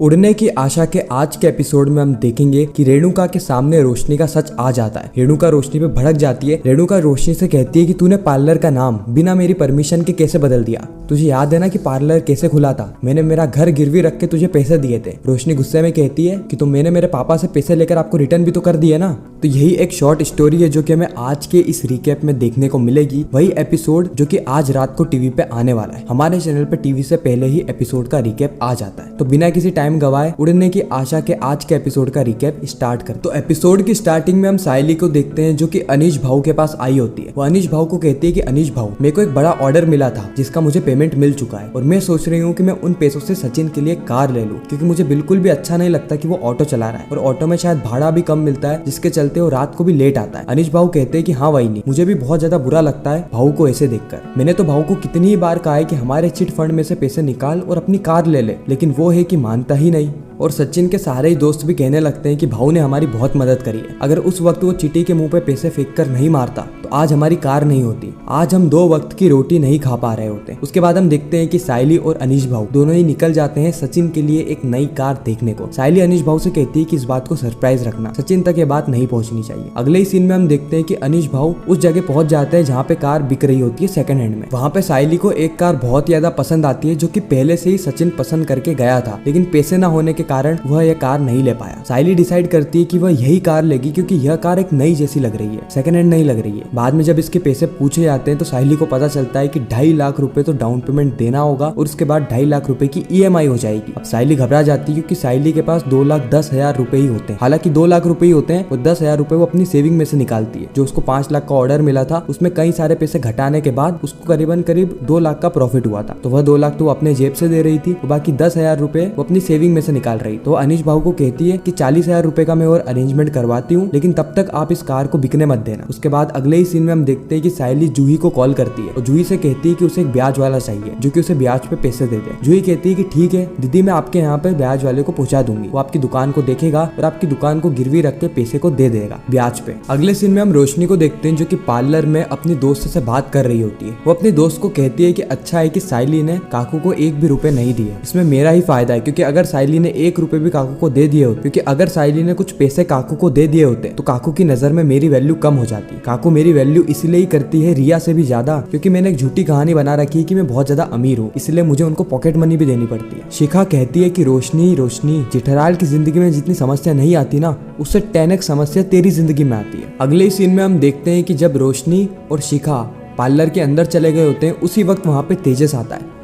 उड़ने की आशा के आज के एपिसोड में हम देखेंगे कि रेणुका के सामने रोशनी का सच आ जाता है। रेणुका रोशनी पे भड़क जाती है। रेणुका रोशनी से कहती है कि तूने पार्लर का नाम बिना मेरी परमिशन के कैसे बदल दिया। तुझे याद है ना कि पार्लर कैसे खुला था? मैंने मेरा घर गिरवी रख के तुझे पैसे दिए थे। रोशनी गुस्से में कहती है कि तुम मैंने मेरे पापा से पैसे लेकर आपको रिटर्न भी तो कर दिए ना। तो यही एक शॉर्ट स्टोरी है जो कि हमें आज के इस रिकैप में देखने को मिलेगी। वही एपिसोड जो कि आज रात को टीवी पे आने वाला है। हमारे चैनल पे टीवी से पहले ही एपिसोड का रिकैप आ जाता है। तो बिना किसी टाइम गवाए उड़ने की आशा के आज के एपिसोड का रिकैप स्टार्ट कर। तो एपिसोड की स्टार्टिंग में हम सायली को देखते हैं जो कि अनीश भाऊ के पास आई होती है। वो अनीश भाऊ को कहती है कि अनीश भाऊ, मेरे को एक बड़ा ऑर्डर मिला था जिसका मुझे पेमेंट मिल चुका है और मैं सोच रही हूँ कि मैं उन पैसों से सचिन के लिए कार ले लूँ, क्योंकि मुझे बिल्कुल भी अच्छा नहीं लगता कि वो ऑटो चला रहा है और ऑटो में शायद भाड़ा भी कम मिलता है, जिसके चलते वो रात को भी लेट आता है। अनीश भाऊ कहते हैं कि हाँ वही नहीं, मुझे भी बहुत ज्यादा बुरा लगता है भाऊ को ऐसे देखकर। मैंने तो भाऊ को कितनी ही बार कहा है कि हमारे चिट फंड में से पैसे निकाल और अपनी कार ले ले, लेकिन वो है कि मानता ही नहीं। और सचिन के सारे ही दोस्त भी कहने लगते हैं कि भाऊ ने हमारी बहुत मदद करी है। अगर उस वक्त वो चिटी के मुंह पे पैसे फेंक कर नहीं मारता तो आज हमारी कार नहीं होती, आज हम 2 वक्त की रोटी नहीं खा पा रहे होते। उसके बाद हम देखते हैं कि सायली और अनीश भाऊ दोनों ही निकल जाते हैं सचिन के लिए एक नई कार देखने को। सायली अनीश भाऊ से कहती है कि इस बात को सरप्राइज रखना, सचिन तक ये बात नहीं पहुंचनी चाहिए। अगले ही सीन में हम देखते हैं कि अनीश भाऊ उस जगह पहुंच जाते हैं जहाँ पे कार बिक रही होती है सेकंड हैंड में। वहाँ पे सायली को एक कार बहुत ज्यादा पसंद आती है जो कि पहले से ही सचिन पसंद करके गया था, लेकिन पैसे न होने के कारण वह यह कार नहीं ले पाया। सायली डिसाइड करती है कि वह यही कार लेगी क्योंकि यह कार एक नई जैसी लग रही है, सेकंड हैंड नहीं लग रही है। बाद में जब इसके पैसे पूछे जाते हैं तो सायली को पता चलता है कि 2.5 लाख रुपए तो डाउन पेमेंट देना होगा और उसके बाद 2.5 लाख रुपए की EMI हो जाएगी। अब सायली घबरा जाती है क्योंकि सायली के पास 2,10,000 रुपए ही होते हैं। हालांकि 2 लाख रुपए ही होते हैं, वो 10,000 रुपए वो अपनी सेविंग में से निकालती है। जो उसको 5 लाख का ऑर्डर मिला था उसमें कई सारे पैसे घटाने के बाद उसको करीब 2 लाख का प्रॉफिट हुआ था। तो वह 2 लाख तो वो अपने जेब से दे रही थी, बाकी 10,000 रुपए वो अपनी सेविंग में से निकाल रही। तो अनीश भाऊ को कहती है कि 40,000 रुपए का मैं और अरेंजमेंट करवाती हूँ, लेकिन तब तक आप इस कार को बिकने मत देना। उसके बाद अगले ही सीन में हम देखते हैं कि सायली जूही को कॉल करती है और जूही से कहती है कि उसे एक ब्याज वाला चाहिए जो कि उसे ब्याज पे पैसे दे दे। जूही कहती है कि ठीक है दीदी, मैं आपके यहाँ पे ब्याज वाले को पहुंचा दूंगी, वो आपकी दुकान को देखेगा और आपकी दुकान को गिरवी रख के पैसे को दे देगा ब्याज पे। अगले सीन में हम रोशनी को देखते हैं जो कि पार्लर में अपनी दोस्त से बात कर रही होती है। वो अपनी दोस्त को कहती है कि अच्छा है कि सायली ने काकू को 1 भी रुपए नहीं दिए, इसमें मेरा ही फायदा है, क्योंकि अगर सायली ने 1 रुपए भी काकू को दे दिए होते, क्योंकि अगर सायली ने कुछ पैसे काकू को दे दिए होते तो काकू की नजर में मेरी वैल्यू कम हो जाती। काकू मेरी वैल्यू इसलिए ही करती है रिया से भी ज्यादा, क्योंकि मैंने एक झूठी कहानी बना रखी है कि मैं बहुत ज्यादा अमीर हूँ, इसलिए मुझे उनको पॉकेट मनी भी देनी पड़ती है। शिखा कहती है कि रोशनी जेठालाल की जिंदगी में जितनी समस्या नहीं आती ना, उससे 10x समस्या तेरी जिंदगी में आती है। अगले सीन में हम देखते हैं कि जब रोशनी और शिखा पार्लर के अंदर चले गए होते हैं, उसी वक्त वहाँ पे तेजस आता है।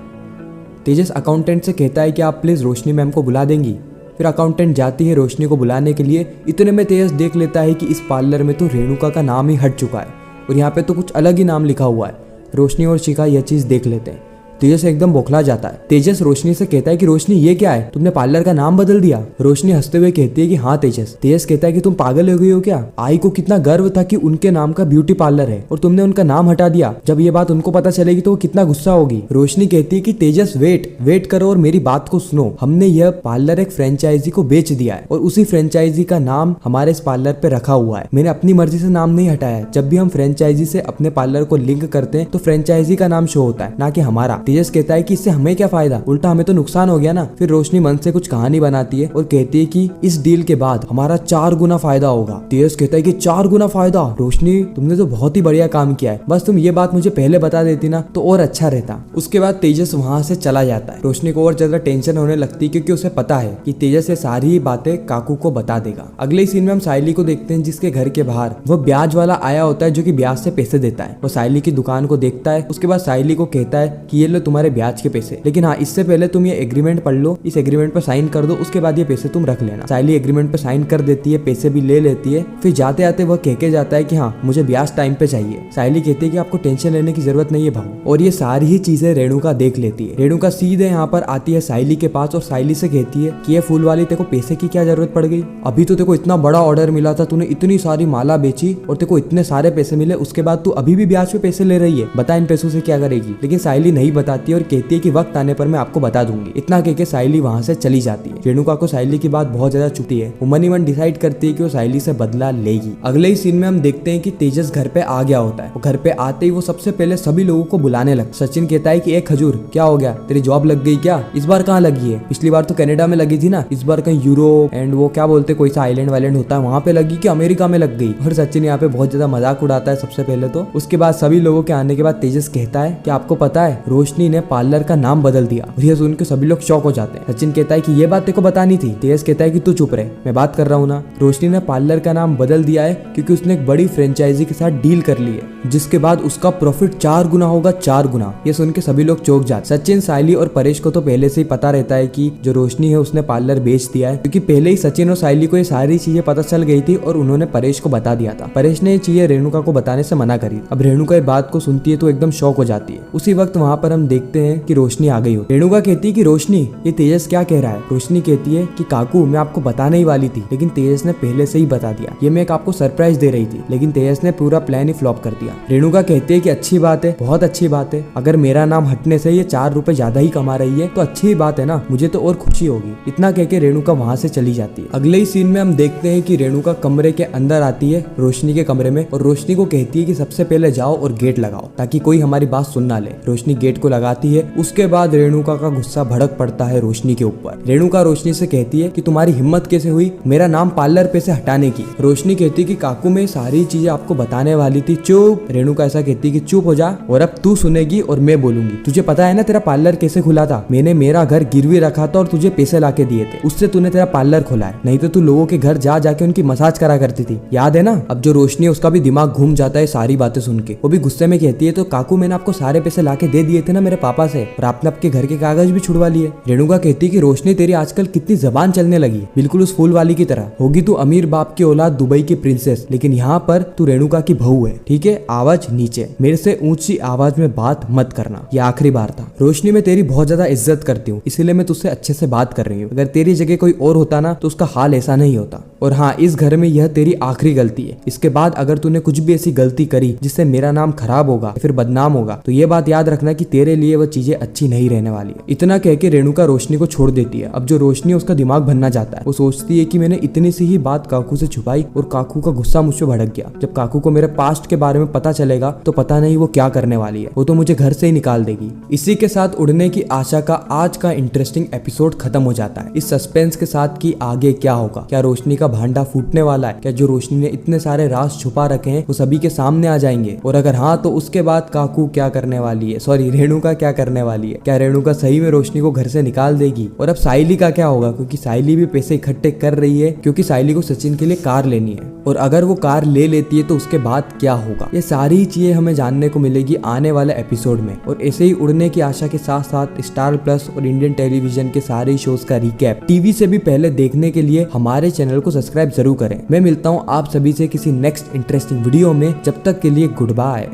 तेजस अकाउंटेंट से कहता है कि आप प्लीज रोशनी मैम को बुला देंगी। फिर अकाउंटेंट जाती है रोशनी को बुलाने के लिए। इतने में तेजस देख लेता है कि इस पार्लर में तो रेणुका का नाम ही हट चुका है और यहाँ पे तो कुछ अलग ही नाम लिखा हुआ है। रोशनी और शिखा यह चीज देख लेते हैं। तेजस एकदम बौखला जाता है। तेजस रोशनी से कहता है कि रोशनी ये क्या है, तुमने पार्लर का नाम बदल दिया। रोशनी हंसते हुए कहती है कि हाँ तेजस। तेजस कहता है कि तुम पागल हो गई हो क्या? आई को कितना गर्व था कि उनके नाम का ब्यूटी पार्लर है और तुमने उनका नाम हटा दिया। जब ये बात उनको पता चलेगी तो वो कितना गुस्सा होगी। रोशनी कहती है कि तेजस वेट करो और मेरी बात को सुनो। हमने यह पार्लर एक फ्रेंचाइजी को बेच दिया है और उसी फ्रेंचाइजी का नाम हमारे इस पार्लर पे रखा हुआ है। मैंने अपनी मर्जी से नाम नहीं हटाया है। जब भी हम फ्रेंचाइजी से अपने पार्लर को लिंक करते हैं तो फ्रेंचाइजी का नाम शो होता है, ना कि हमारा। तेजस कहता है कि इससे हमें क्या फायदा, उल्टा हमें तो नुकसान हो गया ना। फिर रोशनी मन से कुछ कहानी बनाती है और कहती है कि इस डील के बाद हमारा 4 गुना फायदा होगा। तेजस कहता है कि 4 गुना फायदा? रोशनी तुमने तो बहुत ही बढ़िया काम किया है, बस तुम ये बात मुझे पहले बता देती ना तो और अच्छा रहता। उसके बाद तेजस वहाँ से चला जाता है। रोशनी को और ज्यादा टेंशन होने लगती है क्योंकि उसे पता है कि तेजस ये सारी बातें काकू को बता देगा। अगले सीन में हम सायली को देखते हैं जिसके घर के बाहर वो ब्याज वाला आया होता है जो कि ब्याज से पैसे देता है। वो सायली की दुकान को देखता है। उसके बाद सायली को कहता है कि ये लो तुम्हारे ब्याज के पैसे, लेकिन हाँ इससे पहले तुम ये एग्रीमेंट पढ़ लो, इस एग्रीमेंट पर साइन कर दो, उसके बाद ये पैसे तुम रख लेना। सायली एग्रीमेंट पर साइन कर देती है, पैसे भी ले लेती है। फिर जाते आते वह कह के जाता है कि हाँ मुझे ब्याज टाइम पे चाहिए। सायली कहती है कि आपको टेंशन लेने की जरूरत नहीं है भाऊ। और ये सारी ही चीजें रेणुका देख लेती है। रेणुका सीधे यहाँ पर आती है सायली के पास और सायली से कहती है कि ये फूल वाली तेको पैसे की क्या जरूरत पड़ गई? अभी तो तेको इतना बड़ा ऑर्डर मिला था, तूने इतनी सारी माला बेची और तेको इतने सारे पैसे मिले, उसके बाद तू अभी भी ब्याज पे पैसे ले रही है, बता इन पैसों से क्या करेगी? लेकिन सायली नहीं बताती है और कहती है कि वक्त आने पर मैं आपको बता दूंगी। इतना कहकर साइली वहाँ से चली जाती है। रेणुका को साइली की बात बहुत ज्यादा चुभती है। वो मन ही मन डिसाइड करती है कि वो साइली से बदला लेगी। अगले ही सीन में हम देखते हैं कि तेजस घर पे आ गया होता है। वो घर पे आते ही वो सबसे पहले सभी लोगों को बुलाने लगता। सचिन कहता है कि एक खजूर क्या हो गया, तेरी जॉब लग गई क्या? इस बार कहाँ लगी है? पिछली बार तो कनाडा में लगी थी ना, इस बार कहीं यूरोप एंड वो क्या बोलते कोई सा आइलैंड वाइलैंड होता है वहाँ पे लगी कि अमेरिका में लग गई। और सचिन यहाँ पे बहुत ज्यादा मजाक उड़ाता है सबसे पहले तो। उसके बाद सभी लोगों के आने के बाद तेजस कहता है कि आपको पता है रोशनी ने पार्लर का नाम बदल दिया। और ये सुन के सभी लोग शॉक हो जाते हैं। सचिन कहता है कि ये बात तेरे को बतानी थी। तेजस कहता है कि तू चुप रहे, मैं बात कर रहा हूँ ना। रोशनी ने पार्लर का नाम बदल दिया है क्योंकि उसने एक बड़ी फ्रेंचाइजी के साथ डील कर ली है, जिसके बाद उसका प्रॉफिट 4 गुना होगा, 4 गुना। ये सुन के सभी लोग चौंक जाते। सचिन, साइली और परेश को तो पहले से ही पता रहता है कि जो रोशनी है उसने पार्लर बेच दिया है, क्योंकि पहले ही सचिन और साइली को ये सारी चीजें पता चल गई थी और उन्होंने परेश को बता दिया था। परेश ने ये चीजें रेणुका को बताने से मना करी। अब रेणुका ये बात को सुनती है तो एकदम शॉक हो जाती है। उसी वक्त वहाँ पर हम देखते हैं कि रोशनी आ गई हो। रेणुका कहती है कि रोशनी, ये तेजस क्या कह रहा है? रोशनी कहती है कि काकू, मैं आपको बताने ही वाली थी लेकिन तेजस ने पहले से ही बता दिया। ये मैं एक आपको सरप्राइज दे रही थी लेकिन तेजस ने पूरा प्लान ही फ्लॉप कर दिया। रेणुका कहती है कि अच्छी बात है, बहुत अच्छी बात है। अगर मेरा नाम हटने से ये 4 रुपए ज्यादा ही कमा रही है तो अच्छी ही बात है ना, मुझे तो और खुशी होगी। इतना कह के रेणुका वहाँ से चली जाती है। अगले ही सीन में हम देखते हैं कि रेणुका कमरे के अंदर आती है, रोशनी के कमरे में, और रोशनी को कहती है कि सबसे पहले जाओ और गेट लगाओ ताकि कोई हमारी बात सुन ना ले। रोशनी गेट को लगाती है। उसके बाद रेणुका का गुस्सा भड़क पड़ता है रोशनी के ऊपर। रेणुका रोशनी से कहती है कि तुम्हारी हिम्मत कैसे हुई मेरा नाम पार्लर पे से हटाने की? रोशनी कहती है कि काकू, मैं सारी चीजें आपको बताने वाली थी। चुप। रेणुका ऐसा कहती है कि चुप हो जा और अब तू सुनेगी और मैं बोलूंगी। तुझे पता है ना तेरा पार्लर कैसे खुला था? मैंने मेरा घर गिरवी रखा था और तुझे पैसे लाके दिए थे, उससे तूने तेरा पार्लर खोला है। नहीं तो तू लोगों के घर जा जाके उनकी मसाज करा करती थी, याद है ना? अब जो रोशनी है उसका भी दिमाग घूम जाता है सारी बातें सुन के। वो भी गुस्से में कहती है, तो काकू, मैंने आपको सारे पैसे लाके दे दिए थे ना मेरे पापा से, और आपने आपके घर के कागज भी छुड़वा लिए। रेणुका कहती है कि रोशनी, तेरी आजकल कितनी जबान चलने लगी, बिल्कुल उस फूल वाली की तरह। होगी तू अमीर बाप की औलाद, दुबई की प्रिंसेस, लेकिन यहाँ पर तू रेणुका की बहू है, ठीक है? आवाज नीचे, मेरे से ऊंची आवाज में बात मत करना, ये आखिरी बार था। रोशनी, मैं तेरी बहुत ज्यादा इज्जत करती हूँ, इसीलिए मैं तुझसे अच्छे से बात कर रही हूँ। अगर तेरी जगह कोई और होता ना तो उसका हाल ऐसा नहीं होता। और हाँ, इस घर में यह तेरी आखिरी गलती है। इसके बाद अगर तूने कुछ भी ऐसी गलती करी जिससे मेरा नाम खराब होगा या फिर बदनाम होगा तो ये बात याद रखना कि तेरे लिए वो चीजें अच्छी नहीं रहने वाली है। इतना कह के रेणुका रोशनी को छोड़ देती है। अब जो रोशनी है उसका दिमाग बनना जाता है। वो सोचती है कि मैंने इतनी सी ही बात काकू से छुपाई और काकू का गुस्सा मुझ पे भड़क गया। जब काकू को मेरे पास्ट के बारे में पता चलेगा तो पता नहीं वो क्या करने वाली है, वो तो मुझे घर से ही निकाल देगी। इसी के साथ उड़ने की आशा का आज का इंटरेस्टिंग एपिसोड खत्म हो जाता है, इस सस्पेंस के साथ कि आगे क्या होगा। क्या रोशनी का भांडा फूटने वाला है? क्या जो रोशनी ने इतने सारे राज छुपा रखे हैं वो सभी के सामने आ जाएंगे? और अगर हाँ तो उसके बाद काकू क्या करने वाली है, सॉरी रेणुका क्या करने वाली है? क्या रेणुका सही में रोशनी को घर से निकाल देगी? और अब साइली का क्या होगा, क्योंकि साइली भी पैसे इकट्ठे कर रही है, क्योंकि साइली को सचिन के लिए कार लेनी है। और अगर वो कार ले लेती है तो उसके बाद क्या होगा? ये सारी चीजें हमें जानने को मिलेगी आने वाले एपिसोड में। और ऐसे ही उड़ने की आशा के साथ साथ स्टार प्लस और इंडियन टेलीविजन के सारे शोज का रिकैप टीवी से भी पहले देखने के लिए हमारे चैनल को सब्सक्राइब जरूर करें। मैं मिलता हूँ आप सभी से किसी नेक्स्ट इंटरेस्टिंग वीडियो में, जब तक के लिए गुड बाय।